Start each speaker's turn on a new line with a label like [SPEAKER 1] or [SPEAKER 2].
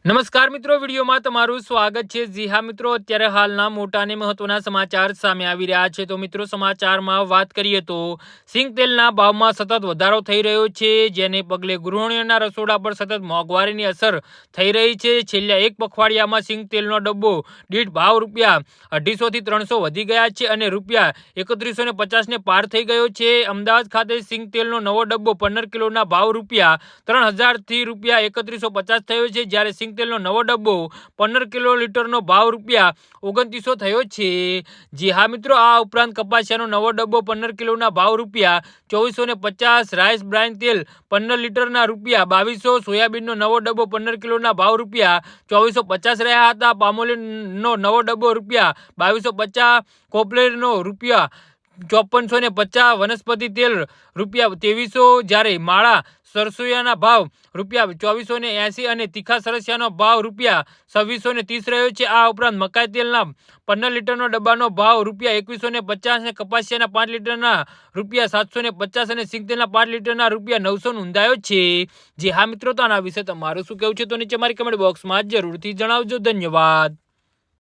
[SPEAKER 1] નમસ્કાર મિત્રો, વિડીયોમાં તમારું સ્વાગત છે। જી હા મિત્રો, અત્યારે હાલના મોટા અને મહત્વના સમાચાર સામે આવી રહ્યા છે। તો મિત્રો, સમાચારમાં વાત કરીએ તો સિંગ તેલના ભાવમાં સતત વધારો થઈ રહ્યો છે, જેને પગલે ગૃહિણીઓના રસોડા પર સતત મોંઘવારીની અસર થઈ રહી છે। છેલ્લા એક પખવાડિયામાં સિંગ તેલનો ડબ્બો દીઠ ભાવ રૂપિયા 250 થી 300 વધી ગયા છે અને રૂપિયા 3150 ને પાર થઈ ગયો છે। અમદાવાદ ખાતે સિંગ તેલનો નવો ડબ્બો 15 કિલોના ભાવ રૂપિયા 3000 થી રૂપિયા 3150 થયો છે, જ્યારે સિંગ તેલનો નવો ડબ્બો 15 કિલો લીટરનો ભાવ રૂપિયા 2900 થયો છે। જી હા મિત્રો, આ ઉપરાંત કપાસિયાનો નવો ડબ્બો 15 કિલોના ભાવ રૂપિયા 2450, રાઈસ બ્રાઇન તેલ 15 લીટરના રૂપિયા 2200, સોયાબીનનો નવો ડબ્બો 15 કિલોના ભાવ રૂપિયા 2450 રહ્યા હતા। પામોલીનનો નવો ડબ્બો રૂપિયા 2250, કોપલેરનો રૂપિયા 5450, વનસ્પતિ તેલ રૂપિયા 2300, જ્યારે માળા સરસોયાના ભાવ રૂપિયા 2480 અને તીખા સરસિયાનો ભાવ રૂપિયા 2630 રહ્યો છે। આ ઉપરાંત મકાઈ તેલના 15 લીટરનો ડબ્બાનો ભાવ રૂપિયા 2150 અને કપાસિયાના 5 લીટરના રૂપિયા 750 અને સિંગ તેલના 5 લીટરના રૂપિયા 900 નોંધાયો છે। જે હા મિત્રો, તો આના વિશે તમારું શું કહેવું છે તો નીચે મારી કમેન્ટ બોક્સમાં જરૂરથી જણાવજો। ધન્યવાદ।